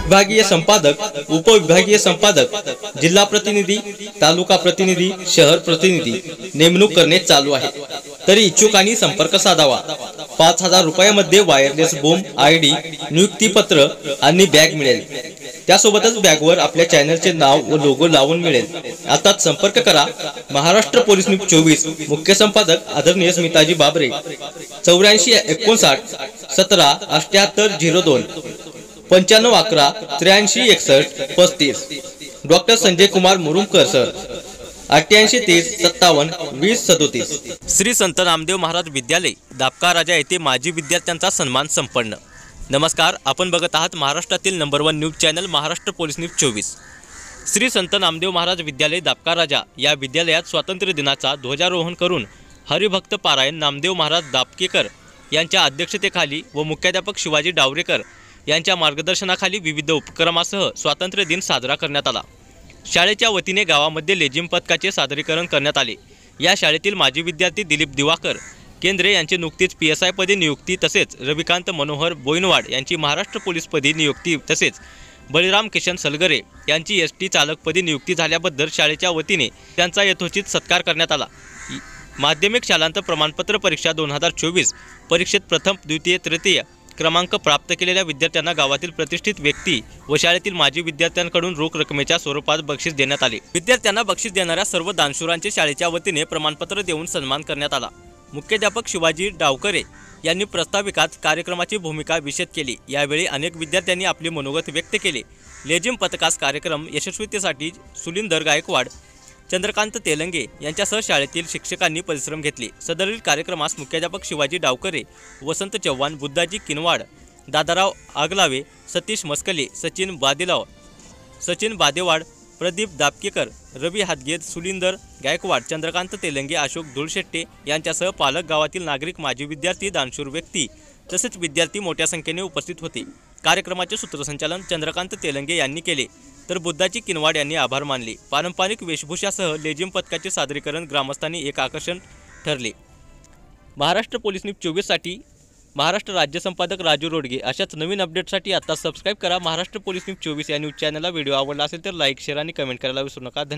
विभागीय संपादक, उपविभागीय संपादक, जिल्हा प्रतिनिधी, तालुका प्रतिनिधी, शहर प्रतिनिधी नेमणूक करणे चालू आहे। तरी इच्छुकांनी संपर्क साधावा। 5000 रुपयामध्ये वायरलेस बूम, आयडी, नियुक्तीपत्र आणि बॅग मिळेल। त्यासोबतच बॅगवर आपल्या चॅनलचे नाव व लोगो लावून मिळेल। आताच संपर्क करा। महाराष्ट्र पोलीस न्यूज 24, मुख्य संपादक आदरणीय स्मिताजी बाबरे, 84 59 17 78 02, 95 11 83 61 35। Doctor Sanjay Kumar Murumkar sir, 88 30 57 20 37। श्री संत नामदेव महाराज विद्यालय, दापका राजा येथे माजी विद्यार्थ्यांचा सन्मान संपन्न। नमस्कार, आपण बघत आहात महाराष्ट्रातील number 1 news channel Maharashtra police news 24। Shri संत नामदेव महाराज विद्यालय, दापका राजा या विद्यालयात स्वातंत्र्य दिनाचा ध्वजारोहण करून हरिभक्त पारायण नामदेव महाराज दापकेकर यांच्या अध्यक्षतेखाली व मुख्याध्यापक शिवाजी डावरेकर यांच्या मार्गदर्शनाखाली विविध उपक्रमासह स्वातंत्र्य दिन साजरा करण्यात आला। शाळेच्या वतीने गावामध्ये लेझिम पथकाचे सादरीकरण करण्यात आले। या शाळेतील माजी विद्यार्थी दिलीप दिवाकर केंद्रे यांची नुकतीच PSI पदी नियुक्ती, तसेच रविकांत मनोहर बोईनवाड यांची महाराष्ट्र पोलीस पदी नियुक्ती, तसेच बळीराम किशन सलगरे यांची ST चालकपदी नियुक्ती झाल्याबद्दल शाळेच्या वतीने त्यांचा यथोचित सत्कार करण्यात आला। माध्यमिक शालांत प्रमाणपत्र परीक्षा 2024 परीक्षेत प्रथम, द्वितीय, तृतीय क्रमांक प्राप्त केलेल्या विद्यार्थ्यांना गावातील प्रतिष्ठित व्यक्ती व शाळेतील माजी विद्यार्थ्यांकडून रोख रकमेच्या स्वरूपात बक्षीस देण्यात आले। विद्यार्थ्यांना बक्षीस देणाऱ्या सर्व दानशूरांचे शाळेच्या वतीने प्रमाणपत्र देऊन सन्मान करण्यात आला। मुख्याध्यापक शिवाजी डावकरे यांनी प्रास्ताविकात कार्यक्रमाची भूमिका विशद केली। यावेळी अनेक विद्यार्थ्यांनी आपले मनोगत व्यक्त केले। लेझिम पथकास कार्यक्रम यशस्वीतेसाठी सुलिंदर गायकवाड, चंद्रकांत तेलंगे यांच्यासह शाळेतील शिक्षकांनी परिश्रम घेतले। सदरील कार्यक्रमास मुख्याध्यापक शिवाजी डावकरे, वसंत चव्हाण, बुद्धाजी किनवाड, दादाराव आगलावे, सतीश मस्कले, सचिन बादेवाड, प्रदीप दापकेकर, रवी हादगे, सुलिंदर गायकवाड, चंद्रकांत तेलंगे, अशोक धुळशेट्टे यांच्यासह पालक, गावातील नागरिक, माजी विद्यार्थी, दानशूर व्यक्ती तसेच विद्यार्थी मोठ्या संख्येने उपस्थित होते। कार्यक्रमाचे सूत्रसंचालन चंद्रकांत तेलंगे यांनी केले, तर बुद्धाजी किनवाड यांनी आभार मानले। पारंपरिक वेशभूषासह लेझिम पथकाचे सादरीकरण ग्रामस्थांनी एक आकर्षण ठरले। महाराष्ट्र पोलीस न्यूज 24 साठी महाराष्ट्र राज्य संपादक राजू रोडगे। अशाच नवीन अपडेटसाठी आता सबस्क्राईब करा महाराष्ट्र पोलीस न्यूज 24 या न्यूज चॅनलला। व्हिडिओ आवडला असेल तर लाईक, शेअर आणि कमेंट करायला विसरू नका।